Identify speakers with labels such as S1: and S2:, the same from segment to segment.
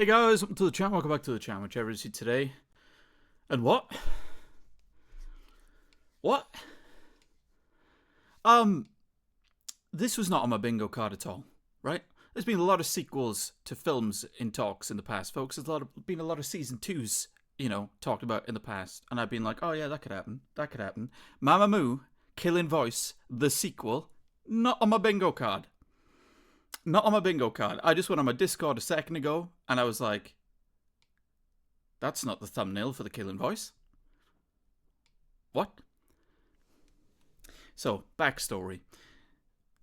S1: Hey guys, welcome to the channel. Welcome back to the channel, whichever it is you today. And what? What? This was not on my bingo card at all, right? There's been a lot of sequels to films in talks in the past, folks. There's been a lot of season 2s, talked about in the past. And I've been like, oh yeah, that could happen. That could happen. MAMAMOO, Killing Voice, the sequel, not on my bingo card. Not on my bingo card. I just went on my Discord a second ago, and I was like, that's not the thumbnail for the Killing Voice. What? So, backstory.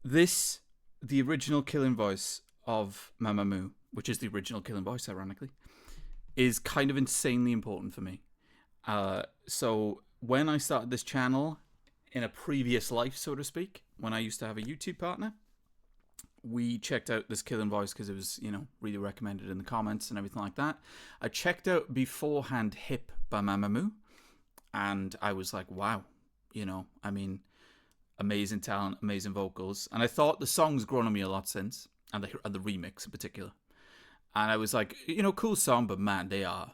S1: The original Killing Voice of MAMAMOO, which is the original Killing Voice, ironically, is kind of insanely important for me. So, when I started this channel, in a previous life, so to speak, when I used to have a YouTube partner, we checked out this Killing Voice because it was, really recommended in the comments and everything like that. I checked out beforehand Hip by MAMAMOO, and I was like, wow, amazing talent, amazing vocals. And I thought the song's grown on me a lot since, and the remix in particular. And I was like, cool song, but man, they are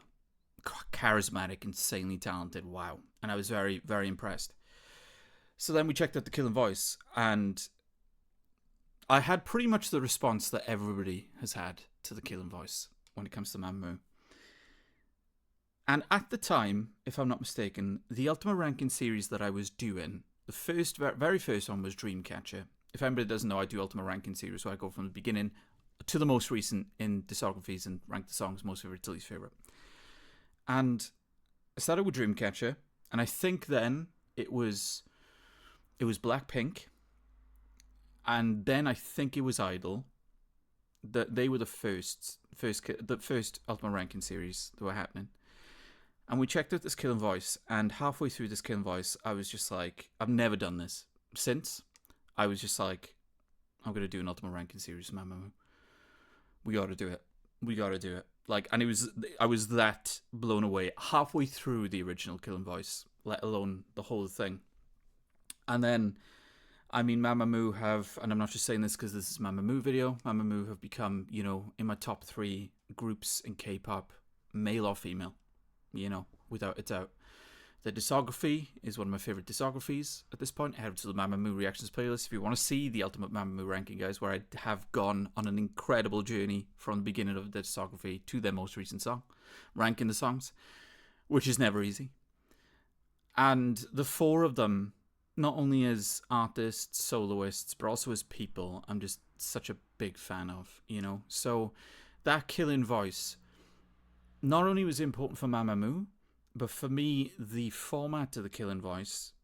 S1: charismatic, insanely talented. Wow. And I was very, very impressed. So then we checked out the Killing Voice, and I had pretty much the response that everybody has had to the Killing Voice when it comes to MAMAMOO. And at the time, if I'm not mistaken, the Ultimate Ranking series that I was doing, the very first one was Dreamcatcher. If anybody doesn't know, I do Ultimate Ranking series, so I go from the beginning to the most recent in discographies and rank the songs most favorite to least favorite. And I started with Dreamcatcher, and I think then it was Blackpink. And then I think it was Idol. They were the first Ultimate Ranking series that were happening. And we checked out this Killing Voice, and halfway through this Killing Voice, I was just like, I've never done this since. I was just like, I'm gonna do an Ultimate Ranking series, MAMAMOO. We gotta do it. We gotta do it. And I was that blown away halfway through the original Killing Voice, let alone the whole thing. And then, MAMAMOO have, and I'm not just saying this because this is MAMAMOO video, MAMAMOO have become, in my top 3 groups in K-pop, male or female, without a doubt. The discography is one of my favorite discographies at this point. Head to the MAMAMOO reactions playlist if you want to see the ultimate MAMAMOO ranking, guys, where I have gone on an incredible journey from the beginning of the discography to their most recent song, ranking the songs, which is never easy. And the 4 of them, not only as artists, soloists, but also as people, I'm just such a big fan of, So that Killing Voice not only was important for MAMAMOO, but for me, the format of the Killing Voice,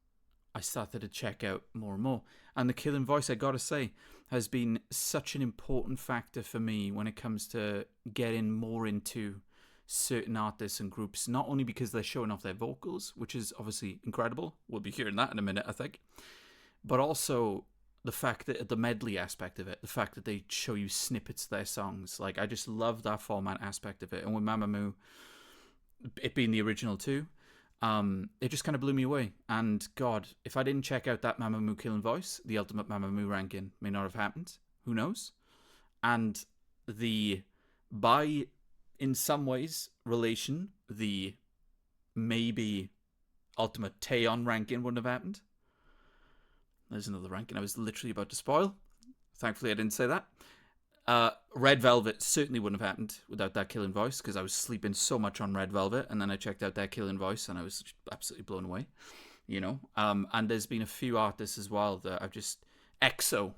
S1: I started to check out more and more. And the Killing Voice, I gotta say, has been such an important factor for me when it comes to getting more into certain artists and groups, not only because they're showing off their vocals, which is obviously incredible, we'll be hearing that in a minute, I think, but also the fact that the medley aspect of it, the fact that they show you snippets of their songs, I just love that format aspect of it. And with MAMAMOO, it being the original too, it just kind of blew me away. And God, if I didn't check out that MAMAMOO Killing Voice, the ultimate MAMAMOO ranking may not have happened. Who knows? And in some ways, relation, the maybe ultimate Taeyeon ranking wouldn't have happened. There's another ranking I was literally about to spoil. Thankfully, I didn't say that. Red Velvet certainly wouldn't have happened without that Killing Voice, because I was sleeping so much on Red Velvet, and then I checked out that Killing Voice, and I was absolutely blown away. And there's been a few artists as well that I've just... EXO,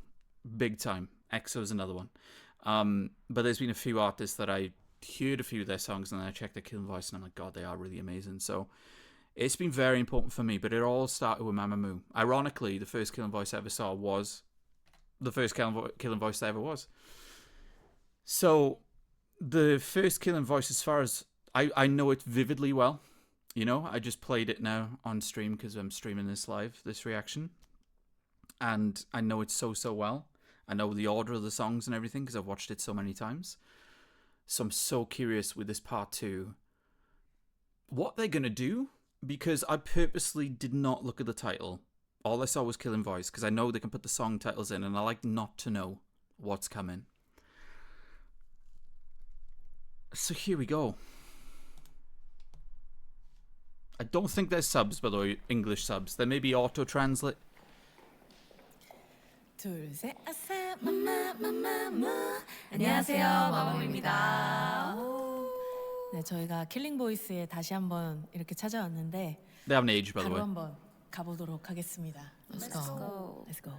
S1: big time. EXO is another one. But there's been a few artists that I heard a few of their songs, and then I checked their Killing Voice, and I'm like, God, they are really amazing. So it's been very important for me, but it all started with MAMAMOO. Ironically, the first Killing Voice I ever saw was the first Killing Voice there ever was. So the first Killing Voice, as far as I know it vividly well, I just played it now on stream because I'm streaming this live, this reaction, and I know it so well. I know the order of the songs and everything because I've watched it so many times. So I'm so curious with this part 2 what they're gonna do, because I purposely did not look at the title. All I saw was Killing Voice because I know they can put the song titles in, and I like not to know what's coming. So here we go. I don't think there's subs, by the way, English subs. There may be auto-translate.
S2: 둘, 셋, 아싸, 마마마마무. 안녕하세요, 마마무입니다. 네, 저희가 킬링 보이스에 다시 한번 이렇게 찾아왔는데
S1: They haven't aged, by the
S2: 바로
S1: way.
S2: 한번 가보도록 하겠습니다. Let's go. Let's go.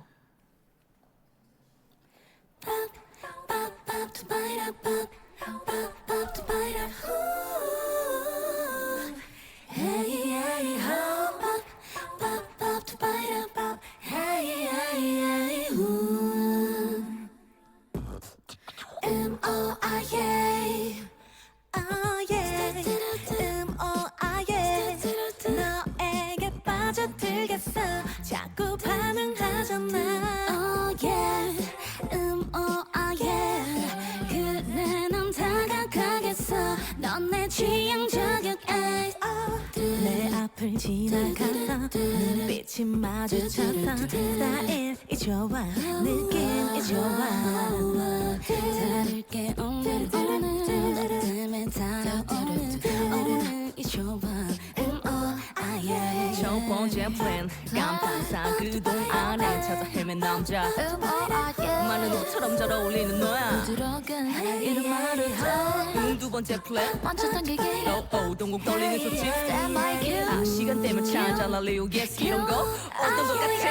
S2: Oh ah yeah, oh yeah, oh ah yeah. 너에게 빠져들겠어. 자꾸 반응하잖아. Oh yeah, oh ah yeah. 그래 넌 다가가겠어. 넌 내 취향 저격. 내 앞을 지나가다 눈빛이 마주쳤다. 스타일이 좋아, 느낌이 좋아. 다를게 오늘 나 때문에 달아오는 오늘이 좋아. Oh ah yeah.
S3: 첫 번째 플랜 깜빡한 그동 안에 찾아 헤맨 남자.
S2: Oh ah yeah.
S3: 많은 옷처럼 잘 어울리는 너야.
S2: 들어간
S3: 이런 말을 해. 두 번째 플랜
S2: 먼저 당기게.
S3: 동공 떨리는 소식.
S2: That might kill.
S3: 아 시간 때문에 찾아라 리오 yes 이런 거 어떤 것 같아.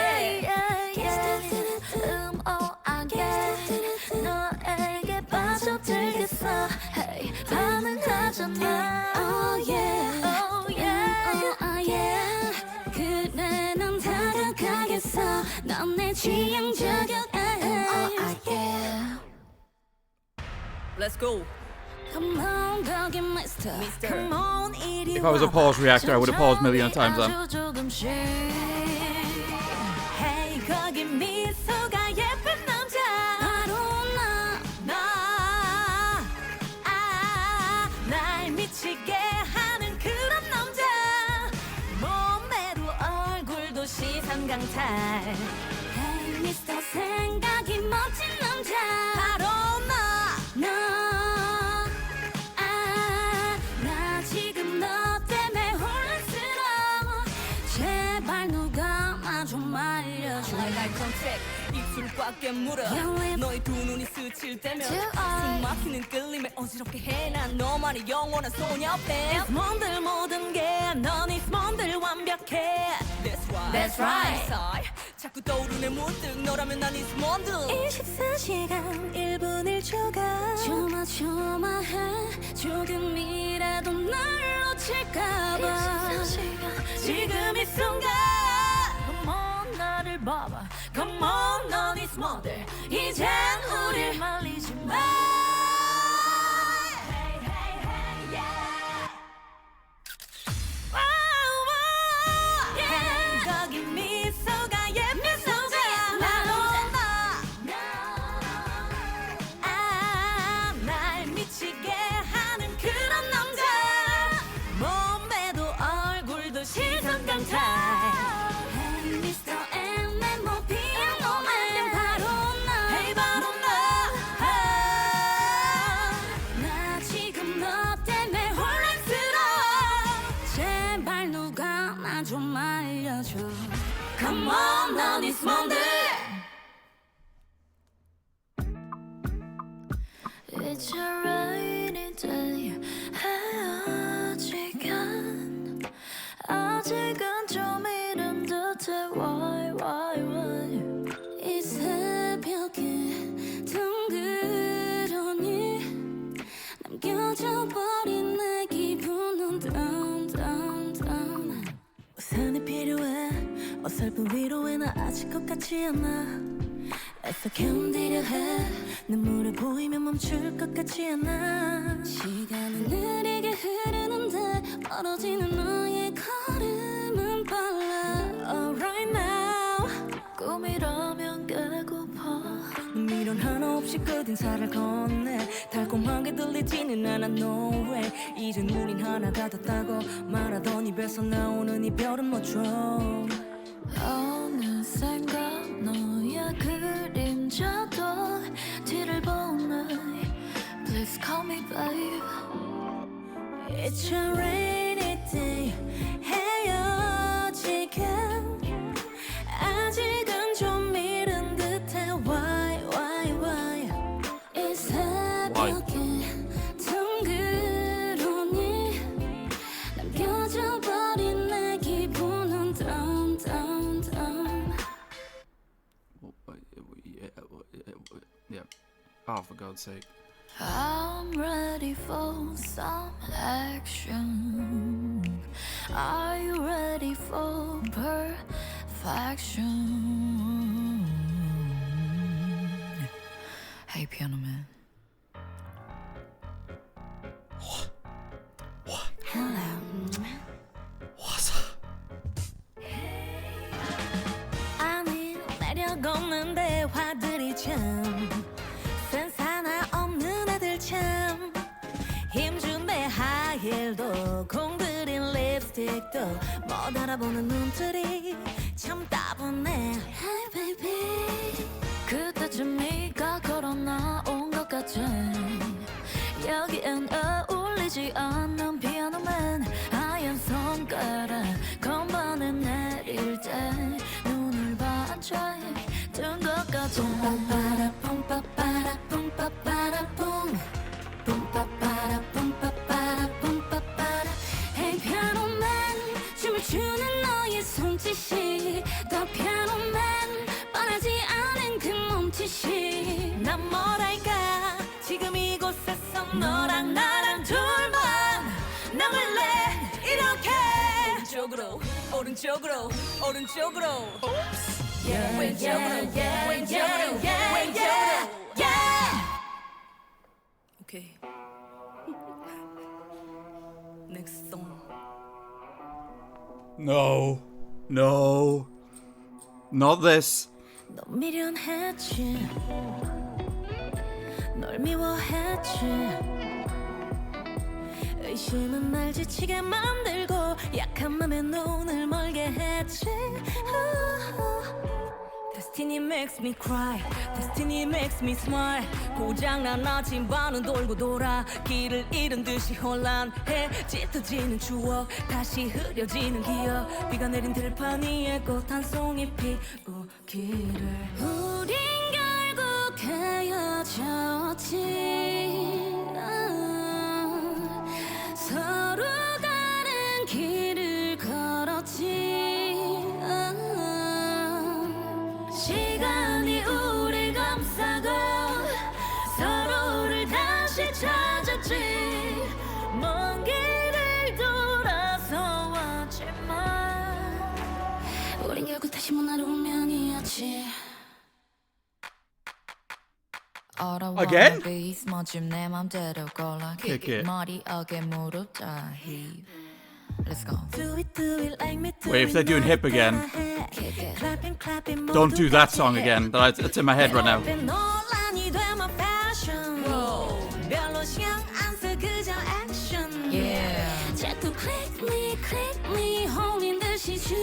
S2: Oh ah yeah. 너에게 빠져들겠어. Hey 반응하잖아. Oh yeah, oh yeah, oh ah yeah. 그래 넌 다가가겠어. 넌 내 취향 저격. Oh ah yeah.
S3: Let's go.
S2: Come on, 거기 Mister. Come on, 이리
S1: If I was a pause reactor, I would have paused a million times then.
S2: 조금씩. Hey, 거기 미소가 예쁜 남자. 바로 날 미치게 하는 그런 남자. 몸매도 얼굴도 시선 강탈. Hey, Mister 생각이 멋진 남자. 바로 나 지금 너 때문에 혼란스러워. 제발 누가 나 좀 알려줘.
S3: 날 컨택 입술 꽉 깨물어. 너의 두 눈이 스칠 때면 숨 막히는 끌림에 어지럽게 해. 난 너만의 영원한 소녀 팬.
S2: 이스몬들 모든 게넌 이스몬들 완벽해.
S3: That's right. 자꾸 떠오르네 문득 너라면 난 이스몬들.
S2: 24시간 1분 1초가 조마조마해. 조금이라도 날 놓칠까봐. 지금 이 순간 Come on 나를 봐봐. Come on 넌 이스몬들. 이젠 우릴 말리지 마. Hey, hey, hey, yeah. 거기 미소가 예쁜 남자. 날 미치게 하는 그런 남자. 몸매도 얼굴도 시선 강탈. Hey, Mr. M 내 피아노 맨 바로 나. Hey, 바로 나 지금 너 때문에 혼란스러워. 제발 누가 나 좀 알려줘. Come on, 넌 이스몬들. It's a rainy day. 아직은 좀 이른 듯해. Why? 이 새벽에 둥그러니 남겨져 버린 내 기분은 down. 우산이 필요해. 어설픈 위로에 나 아직 것 같지 않아. 애써 견디려 해. 눈물을 보이면 멈출 것 같지 않아. 시간은 느리게 흐르는데 멀어지는 너의 걸음은 빨라. Alright now 꿈이라면 깨고파.
S3: 미련 하나 없이 끝인 살을 건네. 달콤하게 들리지는 않아 no way. 이젠 우린 하나가 됐다고 말하던 입에서 나오는 이별은 뭐죠.
S2: 어느샌가 너의 그림자도 뒤를 보네. Please call me babe.
S3: It's a rainy day 헤어지긴 아직은 좀 이른 듯해 Why 이 새벽에 둥그러니 남겨져 버린 내 기분은 down
S1: Yeah. Oh, for God's sake.
S3: I'm ready for some action. Are you ready for perfection? Hey, piano man. Hello.
S1: Hwasa.
S3: 아니 매력 없는 대화들이 참 센스 하나 없는 애들 참 힘준 내 하이힐도 공들인 립스틱도 못 알아보는 눈들이 참 따분해 Hey baby 그때쯤 네가 걸어 나온 것 같아 여기엔 어울리지 않는 피아노맨 하얀 손가락 건반에 내릴 때 눈을 반짝 뜬 것 같아 뿜빠빠라 뿜빠빠라 뿜빠빠라 뿜 뿜빠빠라 뿜빠빠라 뿜빠빠라 Hey 피아노맨 춤을 추는 너의 손짓이 더 피아노맨 뻔하지 않은 그 몸짓이 난 뭐랄까 지금 이곳에서 너랑 나랑 둘만 남을래 이렇게 오른쪽으로 왼쪽으로 오케이 Next song
S1: No. Not this.
S3: 너 미련했지 널 미워했지 의심은 날 지치게 만들고 약한 맘에 눈을 멀게 했지 Destiny makes me cry Destiny makes me smile 고장난 나침반은 돌고 돌아 길을 잃은 듯이 혼란해 짙어지는 추억 다시 흐려지는 기억 비가 내린 들판 위에 꽃 한 송이 피우기를 우린 결국 헤어졌지 서로 다른 길을 걸었지 시간이 우릴 감싸고 서로를 다시 찾았지 먼 길을 돌아서 왔지만 우린 결국 다시 만날 운명이었지
S1: Again?
S3: 내 맘대로 골라
S1: Kick it.
S3: 머리 어깨 무릎 다 힙 Let's go
S1: Wait, if they're doing hip again, don't do that song again. It's in my head right now.
S3: 논란이 돼 my fashion 별로 신경 안 써 그저 action 자꾸 click me 홀린 듯이 춤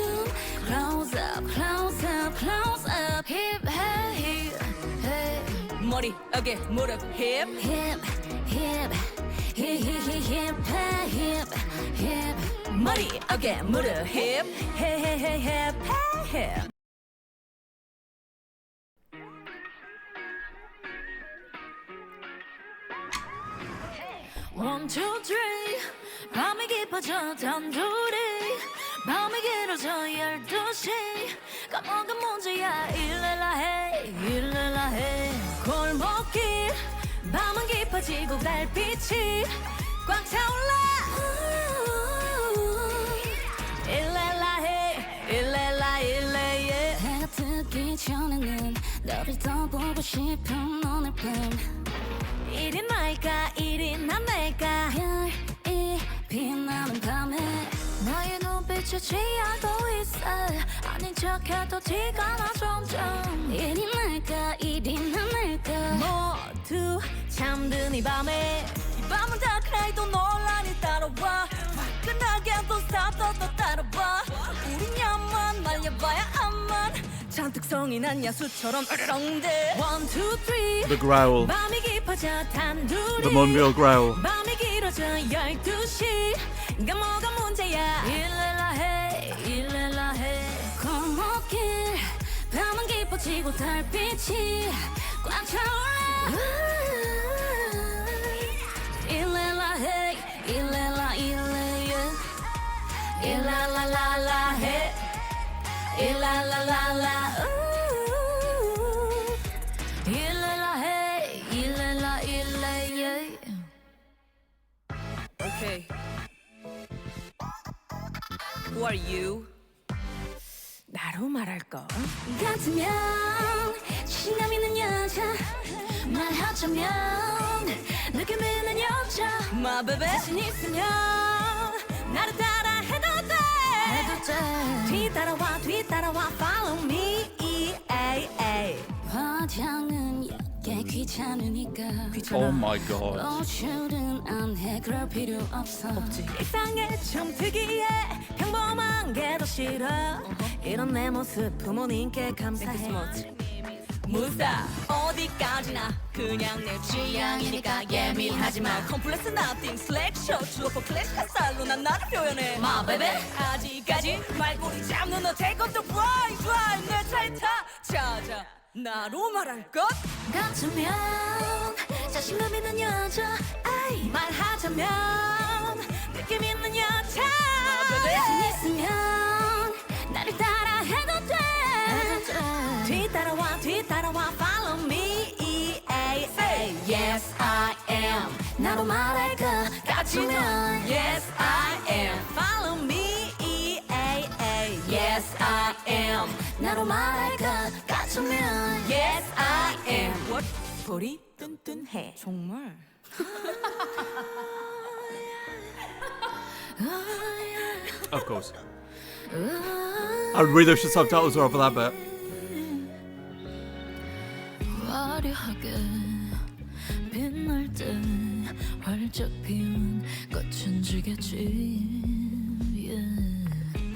S3: close up hip hey 머리 어깨 무릎 hip 머리 어깨 무릎 hip One, two, three 밤이 깊어져 단둘이 밤이 길어져 12시 까먹은 문제야 일렐라 해 골목길 밤은 깊어지고 달빛이 꽉 차올라 일렐라 해가 뜨기 전에는 너를 더 보고 싶은 오늘 밤 일이 날까 안 날까 별이 빛나는 밤에 나의 눈빛에 취하고 있어 아닌 척해도 티가 나 점점 일이 날까 안 날까 모두 잠든 이 밤에 이 밤은 다크나이도 논란이 따라와 화끈하게도 스탑도 따라와 우린 야만 말려봐야 암만 잔뜩 성이 난 야수처럼 으르렁대 One, two, three
S1: The growl.
S3: 밤이 깊어져 단둘이
S1: The Moonbyul growl.
S3: 밤이 길어 늦어져 12시가 뭐가 문제야 일렐라 해 일렐라 해 골목길 밤은 깊어지고 달빛이 꽉 차올라 일렐라 해 일렐라 일렐라 일랄랄랄라 해 일랄랄랄라 일렐라 해 일렐라 일렐라 Okay. Who are you? 나로 말할까? 같으면 신감 있는 여자 말하자면 느낌 있는 여자 My baby 자신 있으면 나를 따라 해도 돼 뒤따라와 뒤따라와 Follow me 화장은 꽤 귀찮으니까
S1: Oh my god.
S3: 노출은 안 해 그럴 필요 없어 이상해 좀 특이해 평범한 게 더 싫어 이런 내 모습 부모님께 감사해 무사 어디까지나 그냥 내 취향이니까 예민하지마 컴플렉스 nothing 슬랙 셔츠 오퍼 클래식한 스타일로 난 나를 표현해 My baby 아직까지 말꼬리 잡는 너 take off the fly drive 내 차에 타 찾아 나로 말할 것 같으면 자신감 있는 여자 아이 말하자면 느낌 있는 여자 자신 있으면 나를 따라 해도 돼 뒤따라와 뒤따라와 Follow me Say yes I am 나로 말할 것 같으면 Yes I am Follow me Yes I am 나로 말할 것 같으면 Yes I am What? 볼이 뚠뚠해 정말
S1: Of course. I read the subtitles over that bit.
S3: 화려하게 빛날 때 활짝 피운 꽃은 지겠지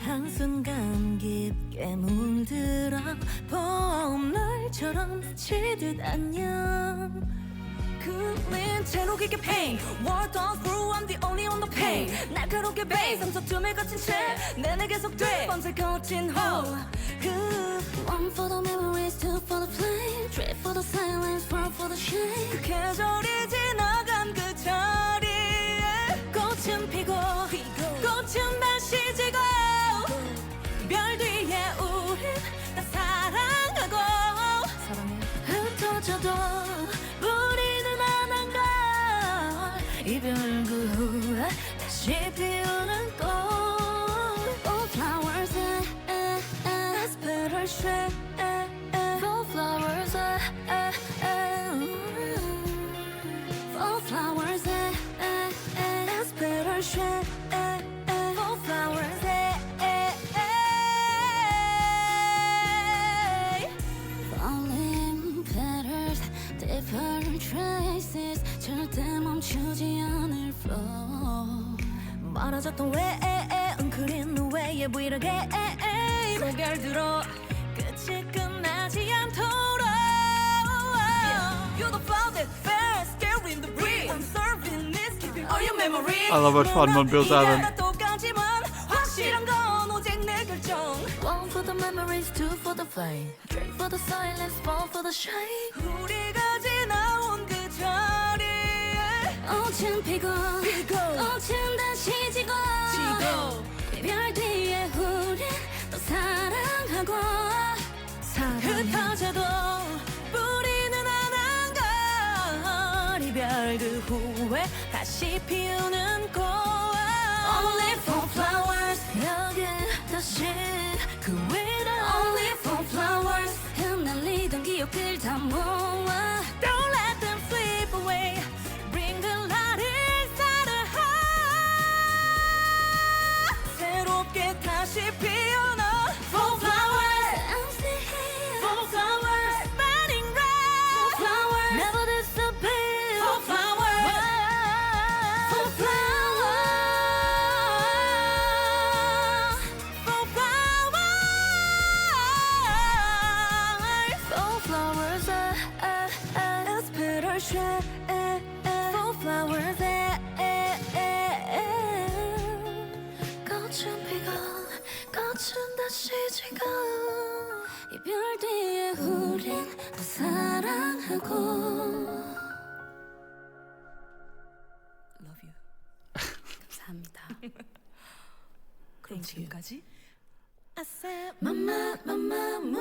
S3: 한순간 깊게 물들어 봄날처럼 스치듯 안녕 그린 채로 깊게 pain World on through I'm the only on the pain 날카롭게 bass 상처tum에 갇힌 채내 계속돼 밤새 거친 hole One for the memories, two for the flame Three for the silence, four for the shame 그 계절이 지나간 그 자리에 꽃은 피고 꽃은 다시 지고 별 뒤에 우린 다 사랑하고 흩어져도 우리는 안 한 걸 이별 그 후에 다시 피우는 꽃 Oh flowers as better shade Oh flowers Oh flowers as better shade Oh flowers Falling petals, different traces 절대 멈추지 않을 flow 멀어졌던 왜 웅크린 후에 브이하게 고개를 들어 끝이 끝나지 않도록 You're the flower that fast, scaring the breeze I'm serving this, keeping all your memories
S1: I love how fun Moonbyul's having.
S3: 확실한 건 오직 내 결정 One for the memories, two for the flame Three for the silence, four for the shame 우리가 지나온 그 자리에 꽃은 피고 꽃은 다시 지고 별 뒤에 우린 또 사랑하고 흩어져도 우리는 안 한 걸 이별 그 후에 다시 피우는 꽃 Only for flowers 여기 다시 그 위로 Only for flowers 흩날리던 기억들 다 모아 Don't let them slip away Bring the light inside the heart 새롭게 다시 피어나 For flowers I'm still here For flowers Burning red For flowers Never disappear For flowers For flowers For flowers, for flowers,
S2: 사라지지가 이별 뒤에 우린 또 사랑하고
S3: Love you.
S2: 감사합니다.
S3: 그럼 지금까지
S2: 마마마마무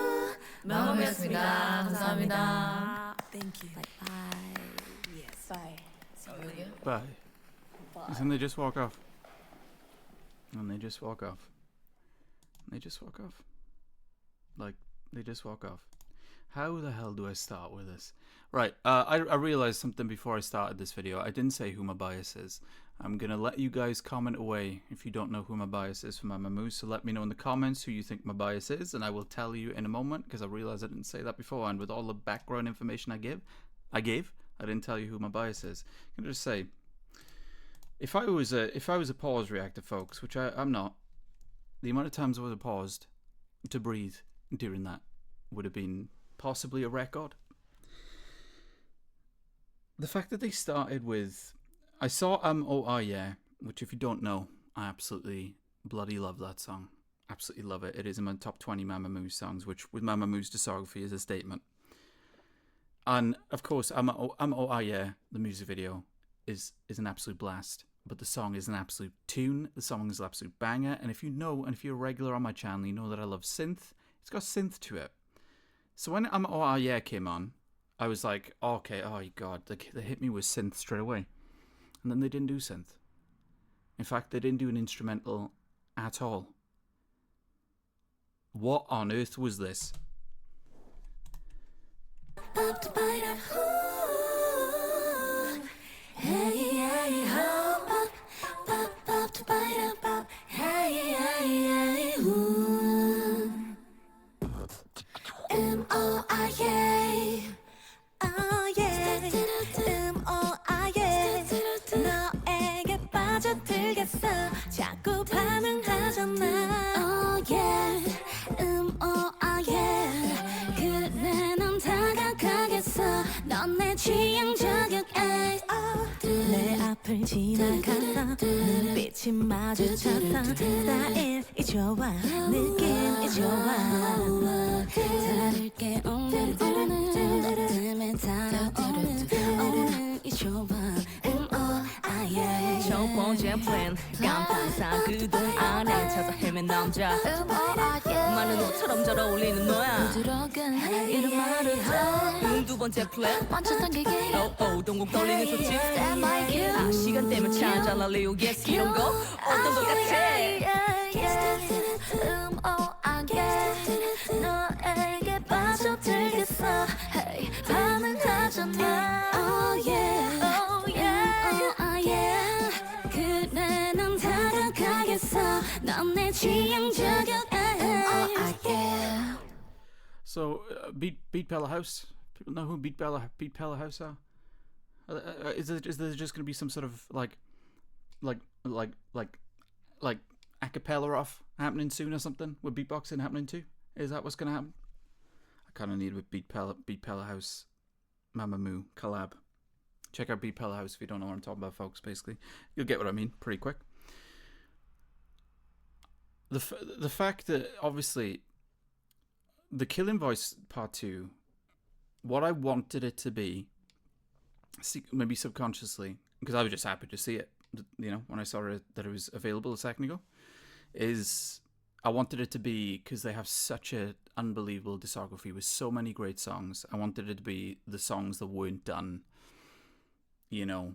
S4: 마마무였습니다. 감사합니다.
S3: Thank you.
S2: 바이바이.
S3: Yes. Bye.
S4: 여기요?
S1: Bye. And they just walk off. And they just walk off. They just walk off. Like, they just walk off. How the hell do I start with this? Right, I realized something before I started this video. I didn't say who my bias is. I'm gonna let you guys comment away if you don't know who my bias is for MAMAMOO. So let me know in the comments who you think my bias is, and I will tell you in a moment, because I realized I didn't say that before. And with all the background information I gave, I didn't tell you who my bias is. I'm gonna just say, if I was a pause reactor, folks, which I'm not, the amount of times I would have paused to breathe during that would have been possibly a record. The fact that they started with, I saw Oh Ah Yeh, which if you don't know, I absolutely bloody love that song. Absolutely love it. It is in my top 20 MAMAMOO songs, which with MAMAMOO's discography is a statement. And of course, Oh Ah Yeh, the music video, is an absolute blast. But the song is an absolute tune. The song is an absolute banger. And if you know, and if you're a regular on my channel, you know that I love synth. It's got synth to it. So when Oh Ah Yeh came on, I was like, okay, oh god, they hit me with synth straight away. And then they didn't do synth. In fact, they didn't do an instrumental at all. What on earth was this?
S2: Up to bite up. Hey, hey, ho, up, up to bite up. Hey, hey, hey, ooh. Oh Ah Yeh.
S3: Oh yeah. Oh ah yeah. 너에게 빠져들겠어. 자꾸 반응하잖아.
S2: Oh yeah. Oh Ah Yeh. 그래 넌 다가가겠어. 넌 내 취향 저격.
S3: 내 앞을 지나가다 눈빛이 마주쳤다. 스타일이 좋아 느낌이 좋아.
S2: 다를 게 없는 틈에 달아오는 오늘이 좋아. Oh Ah Yeh.
S3: 첫 번째 플랜 깜빡사 그돈 안에 찾아 헤맨 남자.
S2: Oh Ah Yeh.
S3: 많은 옷처럼 잘 어울리는 너야.
S2: 들어간 이런 말을 하.
S3: 두 번째 플랜
S2: 완전 당기게.
S3: 동공 떨리는 소식.
S2: Stand like you.
S3: 아 시간 때문에 찾아라 레오 yes 이런 거 어떤 것 같아.
S2: Oh Ah Yeh. 너에게 빠져들겠어. Hey, 반응하잖아. Oh yeah. Oh Ah Yeh. 그래 넌 다가가겠어. 넌 내 취향 저격. Oh Ah Yeh.
S1: So, Beat Powerhouse. People know who Beat Powerhouse are. Is there just going to be some sort of like a cappella off happening soon or something with beatboxing happening too? Is that what's going to happen? I kind of need a Beat Powerhouse MAMAMOO collab. Check out Beat Powerhouse if you don't know what I'm talking about, folks. Basically, you'll get what I mean pretty quick. The fact that obviously the Killing Voice Part 2, what I wanted it to be, maybe subconsciously, because I was just happy to see it, you know, when I saw that it was available a second ago, is I wanted it to be, because they have such an unbelievable discography with so many great songs, I wanted it to be the songs that weren't done, you know,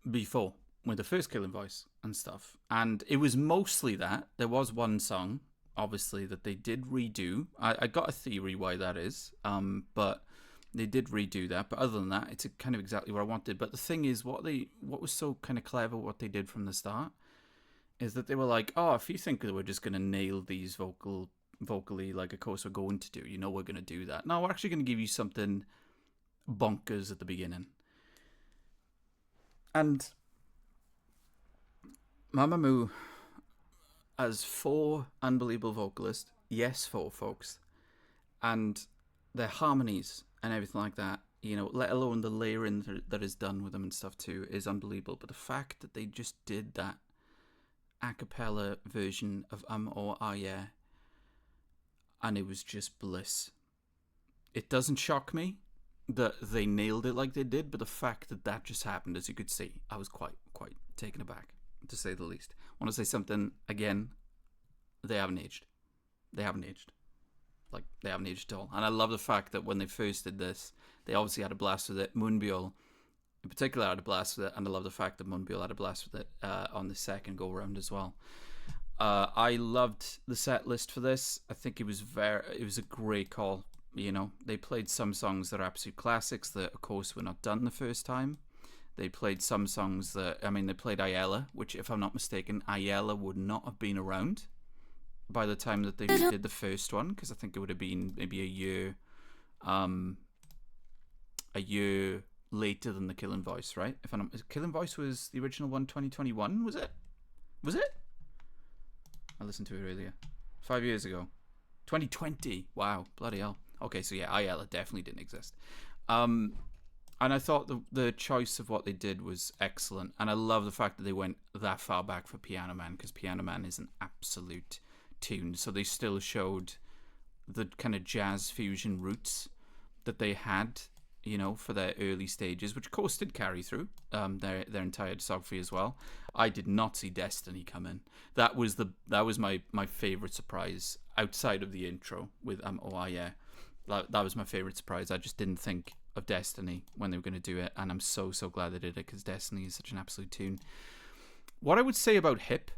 S1: before, with the first Killing Voice and stuff. And it was mostly that. There was one song, obviously, that they did redo. I got a theory why that is, but they did redo that. But other than that, it's kind of exactly what I wanted. But the thing is, what was so kind of clever, what they did from the start, is that they were like, oh, if you think that we're just going to nail these vocally, like, of course we're going to do, you know, we're going to do that. No, we're actually going to give you something bonkers at the beginning. And MAMAMOO has 4 unbelievable vocalists. Yes, 4 folks. And their harmonies and everything like that, you know, let alone the layering that is done with them and stuff too, is unbelievable. But the fact that they just did that a cappella version of Oh Ah Yeh and it was just bliss. It doesn't shock me that they nailed it like they did, but the fact that that just happened, as you could see, I was quite taken aback, to say the least. I want to say something again. They haven't aged. They haven't aged. Like, they haven't aged at all. And I love the fact that when they first did this, they obviously had a blast with it. Moonbyul, in particular, had a blast with it, and I love the fact that Moonbyul had a blast with it on the second go round as well. I loved the set list for this. I think it was a great call. You know, they played some songs that are absolute classics that, of course, were not done the first time. They played some songs that, I mean, they played ILLELLA, which, if I'm not mistaken, ILLELLA would not have been around by the time that they did the first one, because I think it would have been maybe a year later than the Killing Voice, right? If I'm not, Killing Voice was the original one, 2021, was it? Was it? I listened to it earlier. 5 years ago. 2020. Wow, bloody hell. Okay, so yeah, ILLELLA definitely didn't exist. And I thought the choice of what they did was excellent. And I love the fact that they went that far back for Piano Man, because Piano Man is an absolute tune. So they still showed the kind of jazz fusion roots that they had, you know, for their early stages, which of course did carry through their entire discography as well. I did not see Destiny come in. That was my favorite surprise outside of the intro with Oh Ah Yeh. That was my favorite surprise. I just didn't think of Destiny when they were going to do it, and I'm so glad they did it, because Destiny is such an absolute tune. What I would say about Hip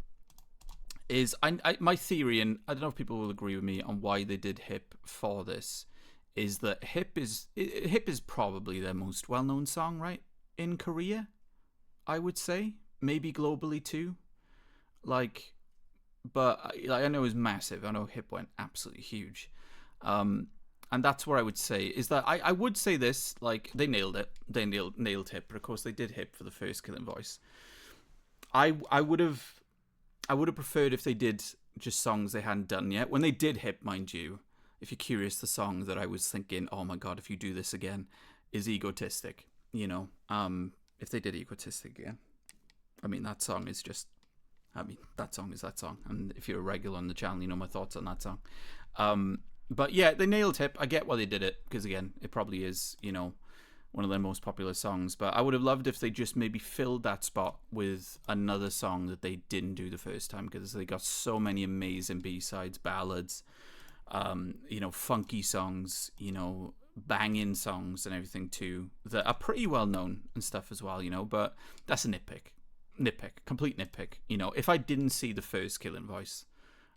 S1: is my theory, and I don't know if people will agree with me on why they did Hip for this, is that Hip is probably their most well-known song, right, in Korea, I would say, maybe globally too, like, but I know it was massive. I know Hip went absolutely huge, and that's what I would say, is that I would say this, like, they nailed it. They nailed Hip, but of course they did Hip for the first Killing Voice. I would have preferred if they did just songs they hadn't done yet. When they did Hip, mind you, if you're curious, the song that I was thinking, oh my god, if you do this again, is Egotistic. You know, if they did Egotistic again, I mean, that song is just, I mean, that song is that song. And if you're a regular on the channel, you know my thoughts on that song. But yeah, they nailed Hip. I get why they did it, because again, it probably is, you know, one of their most popular songs. But I would have loved if they just maybe filled that spot with another song that they didn't do the first time, because they got so many amazing B-sides, ballads, you know, funky songs, you know, banging songs and everything too, that are pretty well known and stuff as well, you know. But that's a complete nitpick. You know, if I didn't see the first Killing Voice,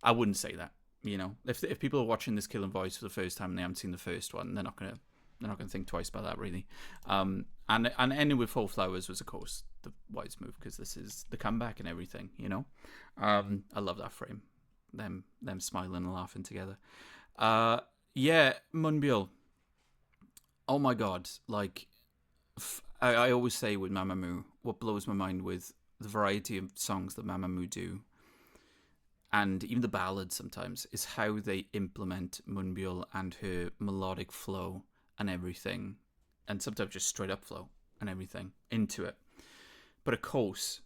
S1: I wouldn't say that. You know, if people are watching this Killing Voice for the first time and they haven't seen the first one, they're not gonna think twice about that, really. And ending with Four Flowers was, of course, the wise move, because this is the comeback and everything, you know. I love that frame, them smiling and laughing together. Yeah, Moonbyul. Oh my god, like, I always say with MAMAMOO, what blows my mind with the variety of songs that MAMAMOO do, and even the ballads sometimes, is how they implement Moonbyul and her melodic flow and everything, and sometimes just straight up flow and everything into it. But of course,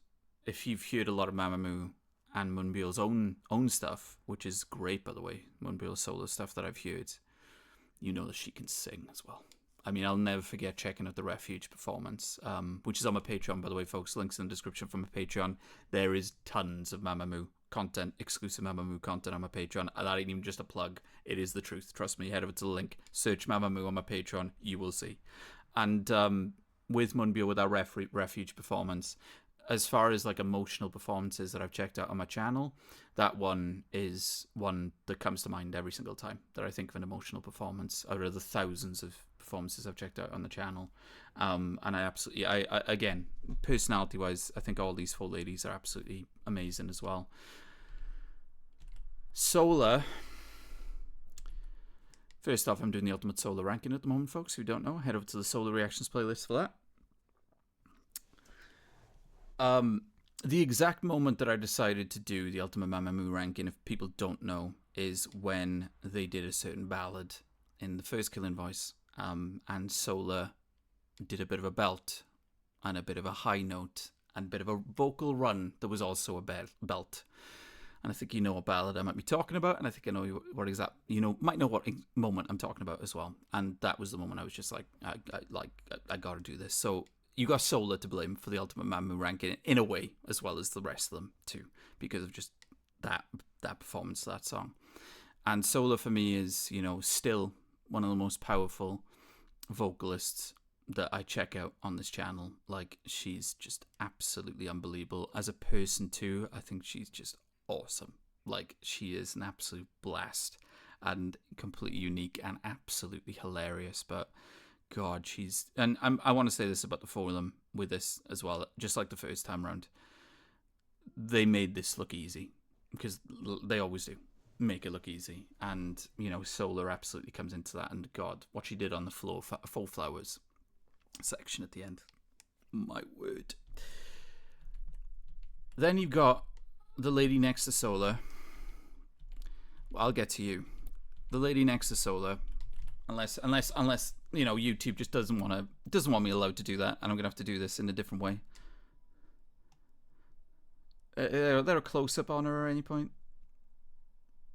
S1: if you've heard a lot of MAMAMOO and Moonbyul's own stuff, which is great, by the way, Moonbyul's solo stuff that I've heard, you know that she can sing as well. I mean, I'll never forget checking out the Refuge performance, which is on my Patreon, by the way, folks. Links in the description from my Patreon. There is tons of MAMAMOO content, exclusive MAMAMOO content on my Patreon. And that ain't even just a plug. It is the truth. Trust me. Head over to the link. Search MAMAMOO on my Patreon. You will see. And with Moonbyul, with our Refuge performance, as far as like emotional performances that I've checked out on my channel, that one is one that comes to mind every single time that I think of an emotional performance out of the thousands of performances I've checked out on the channel. And I absolutely, I again, personality wise, I think all these four ladies are absolutely amazing as well. Solar. First off, I'm doing the Ultimate Solar ranking at the moment, folks. Who don't know, head over to the Solar Reactions playlist for that. The exact moment that I decided to do the Ultimate MAMAMOO ranking, if people don't know, is when they did a certain ballad in the first Killing Voice, and Solar did a bit of a belt and a bit of a high note and a bit of a vocal run that was also a belt. And I think you know what ballad I might be talking about, and I think I know what exact, might know what moment I'm talking about as well. And that was the moment I was just like, I gotta do this. So you got Solar to blame for the Ultimate MAMAMOO ranking in a way, as well as the rest of them too, because of just that performance, that song. And Solar for me is, still one of the most powerful vocalists that I check out on this channel. Like, she's just absolutely unbelievable as a person too. I think she's just awesome. Like, she is an absolute blast and completely unique and absolutely hilarious. But God, I want to say this about the four of them with this as well. Just like the first time round, they made this look easy, because they always do make it look easy. And Solar absolutely comes into that. And God, what she did on the floor, Full Flowers section at the end, my word. Then you've got the lady next to Solar. Well, I'll get to you. The lady next to Solar, unless YouTube just doesn't want me allowed to do that, and I'm gonna have to do this in a different way. Is there a close up on her at any point?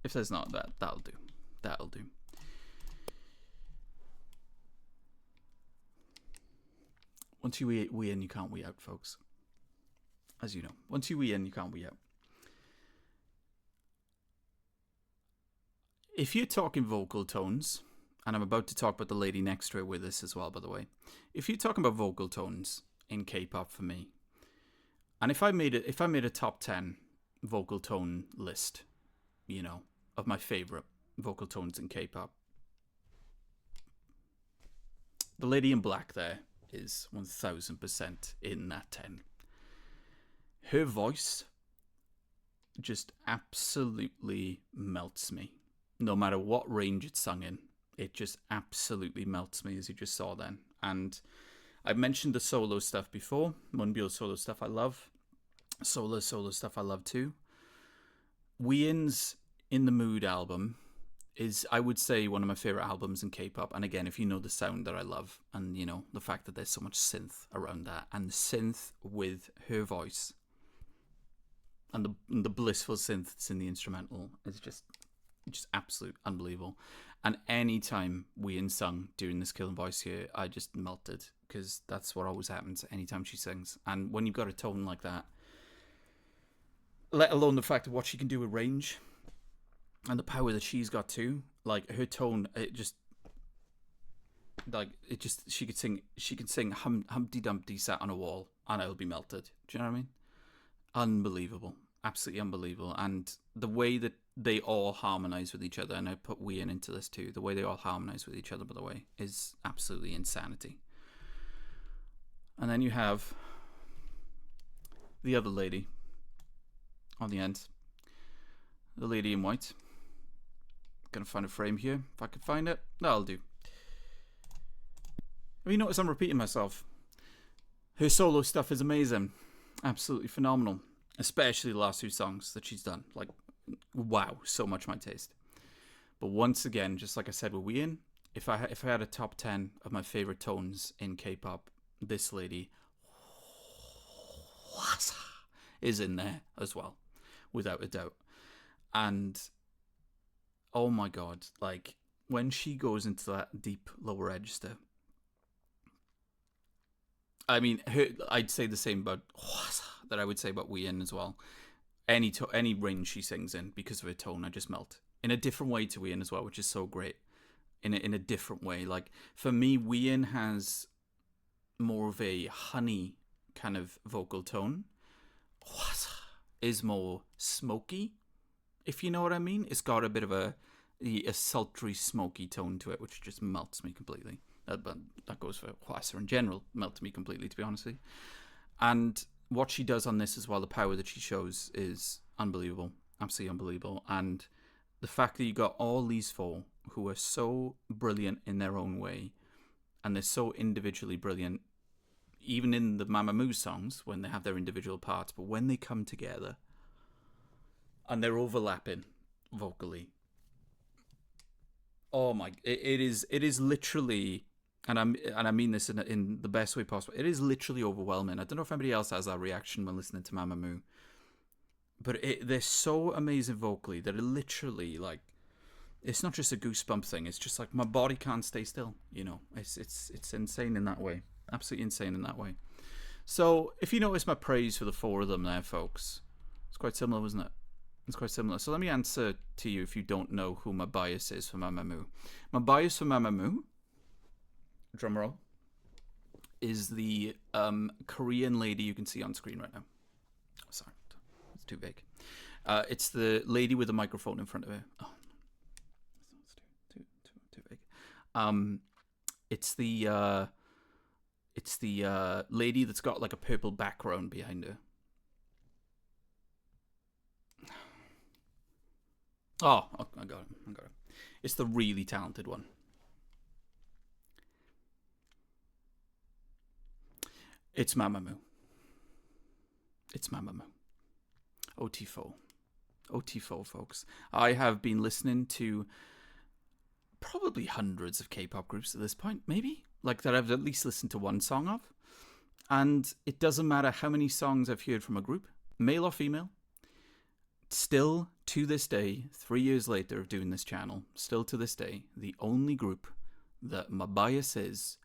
S1: If there's not, that'll do. That'll do. Once you wee in, you can't wee out, folks. As you know, once you wee in, you can't wee out. If you're talking vocal tones, and I'm about to talk about the lady next to her with this as well, by the way. If you're talking about vocal tones in K-pop for me, and if I made a top 10 vocal tone list, of my favorite vocal tones in K-pop, the lady in black there is 1000% in that 10. Her voice just absolutely melts me. No matter what range it's sung in, it just absolutely melts me, as you just saw then. And I've mentioned the solo stuff before. Moonbyul solo stuff I love. Solo stuff I love too. Wheein's In the Mood album is, I would say, one of my favorite albums in K-pop. And again, if you know the sound that I love, and the fact that there's so much synth around that, and the synth with her voice, and the blissful synth that's in the instrumental is just absolute unbelievable. And any time Wheein sung during this Killing Voice here, I just melted, because that's what always happens anytime she sings. And when you've got a tone like that, let alone the fact of what she can do with range and the power that she's got too, like her tone, she could sing Humpty Dumpty sat on a wall and I'll be melted. Do you know what I mean? Unbelievable. Absolutely unbelievable. And the way that they all harmonize with each other, and I put Wheein into this too, the way they all harmonize with each other, by the way, is absolutely insanity. And then you have the other lady on the end, the lady in white. Gonna find a frame here if I can find it. That'll do. Have you noticed I'm repeating myself? Her solo stuff is amazing, absolutely phenomenal, especially the last two songs that she's done. Like, wow, so much my taste. But once again, just like I said with Wheein, if I had a top 10 of my favorite tones in K-pop, this lady Hwasa is in there as well, without a doubt. And oh my god, like when she goes into that deep lower register, I mean, I'd say the same about Hwasa that I would say about Wheein as well. Any range she sings in, because of her tone, I just melt in a different way to Wheein as well, which is so great. In a different way, like for me, Wheein has more of a honey kind of vocal tone. Hwasa is more smoky, if you know what I mean. It's got a bit of a sultry, smoky tone to it, which just melts me completely. But that goes for Hwasa in general, melts me completely, to be honest with you. And what she does on this as well, the power that she shows, is unbelievable, absolutely unbelievable. And the fact that you got all these four who are so brilliant in their own way, and they're so individually brilliant, even in the MAMAMOO songs when they have their individual parts, but when they come together and they're overlapping vocally, oh my, it is literally, and I mean this in the best way possible, it is literally overwhelming. I don't know if anybody else has that reaction when listening to MAMAMOO. but they're so amazing vocally that it literally, like, it's not just a goosebump thing. It's just like my body can't stay still. You know, it's insane in that way. Absolutely insane in that way. So if you notice my praise for the four of them there, folks, it's quite similar, wasn't it? It's quite similar. So let me answer to you if you don't know who my bias is for MAMAMOO. My bias for MAMAMOO, drum roll, is the Korean lady you can see on screen right now. Sorry, it's too big. It's the lady with the microphone in front of her. Oh, too big. It's the lady that's got like a purple background behind her. Oh, I got it. It's the really talented one. It's MAMAMOO. It's MAMAMOO. OT4. OT4, folks. I have been listening to probably hundreds of K-pop groups at this point, maybe? Like that I've at least listened to one song of. And it doesn't matter how many songs I've heard from a group, male or female. Still, to this day, 3 years later of doing this channel, still to this day, the only group that my bias is,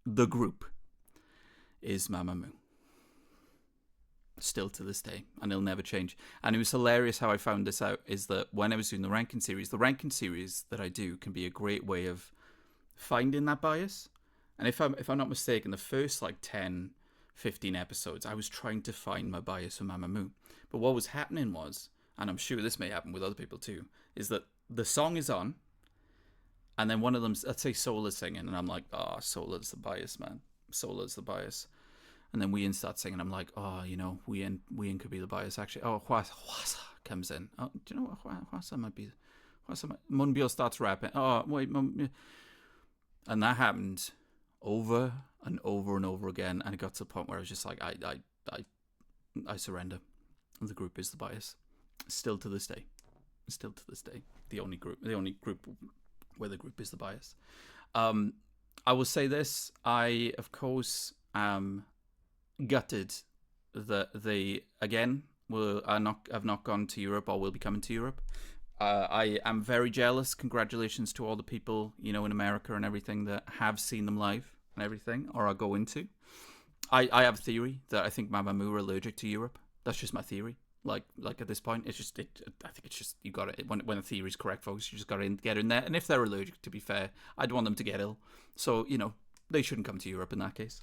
S1: the group, is MAMAMOO. Still to this day, and it'll never change. And it was hilarious how I found this out, is that when I was doing the ranking series that I do can be a great way of finding that bias. And if I'm not mistaken, the first like 10, 15 episodes, I was trying to find my bias for MAMAMOO. But what was happening was, and I'm sure this may happen with other people too, is that the song is on, and then one of them, let's say Sola's singing, and I'm like, oh, Sola's the bias, man. Sola's the bias. And then Wheein starts singing, I'm like, oh, you know, Wheein could be the bias, actually. Oh, Hwasa comes in. Oh, do you know what? Hwasa might be... Moonbyul starts rapping. Oh, wait, and that happened over and over and over again, and it got to the point where I was just like, I surrender. The group is the bias. Still to this day. The only group where the group is the bias. I will say this. I, of course, am gutted that they, again, have not gone to Europe or will be coming to Europe. I am very jealous. Congratulations to all the people, you know, in America and everything that have seen them live and everything, or are going to. I have a theory that I think MAMAMOO are allergic to Europe. That's just my theory. Like at this point, it's just, I think it's just, you got it. When a theory is correct, folks, you just got to get in there. And if they're allergic, to be fair, I'd want them to get ill. So, you know, they shouldn't come to Europe in that case.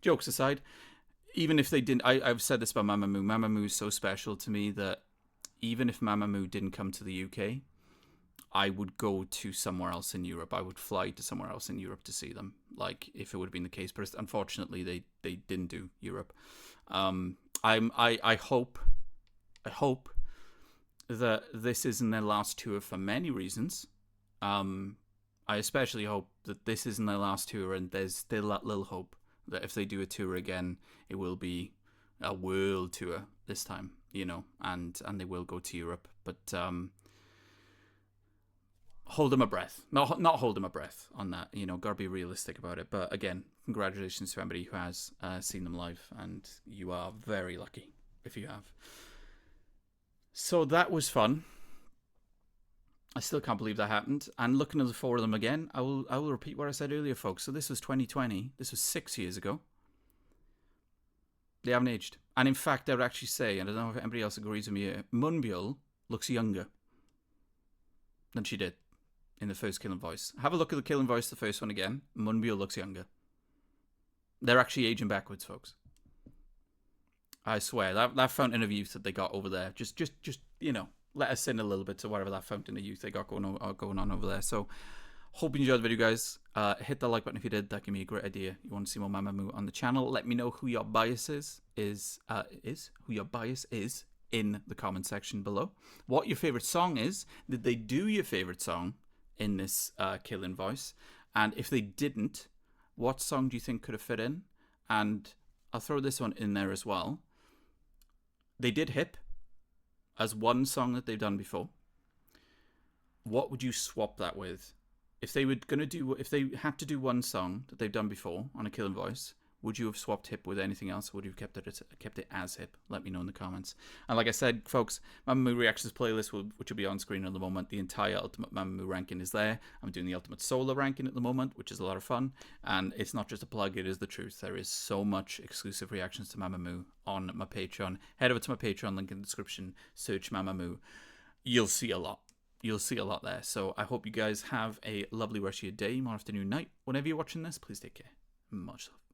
S1: Jokes aside, even if they didn't, I've said this about MAMAMOO. MAMAMOO is so special to me that even if MAMAMOO didn't come to the UK, I would go to somewhere else in Europe. I would fly to somewhere else in Europe to see them, like if it would have been the case. But unfortunately, they didn't do Europe. I hope that this isn't their last tour for many reasons. I especially hope that this isn't their last tour, and there's still that little hope that if they do a tour again, it will be a world tour this time, you know, and they will go to Europe. But hold them a breath. Not hold them a breath on that, you know, gotta be realistic about it. But again, congratulations to everybody who has seen them live, and you are very lucky if you have. So that was fun. I still can't believe that happened. And looking at the four of them again, I will repeat what I said earlier, folks. So this was 2020. This was 6 years ago. They haven't aged. And in fact, I would actually say, and I don't know if anybody else agrees with me here, Moonbyul looks younger than she did in the first Killing Voice. Have a look at the Killing Voice, the first one again. Moonbyul looks younger. They're actually aging backwards, folks. I swear, that fountain of youth that they got over there, just you know, let us in a little bit to whatever that fountain of youth they got going on over there. So, hope you enjoyed the video, guys. Hit the like button if you did. That gave me a great idea. You want to see more MAMAMOO on the channel? Let me know who your bias is who your bias is in the comment section below. What your favorite song is? Did they do your favorite song in this Killing Voice? And if they didn't, what song do you think could have fit in? And I'll throw this one in there as well. They did Hip as one song that they've done before. What would you swap that with? If they had to do one song that they've done before on a Killing Voice, Would you have swapped hip with anything else? Or would you have kept it as hip? Let me know in the comments. And like I said, folks, MAMAMOO Reactions playlist, which will be on screen at the moment. The entire Ultimate MAMAMOO ranking is there. I'm doing the Ultimate Solo ranking at the moment, which is a lot of fun. And it's not just a plug, it is the truth. There is so much exclusive reactions to MAMAMOO on my Patreon. Head over to my Patreon, link in the description. Search MAMAMOO. You'll see a lot. You'll see a lot there. So I hope you guys have a lovely rest of your day, morning, afternoon, night. Whenever you're watching this, please take care. Much love.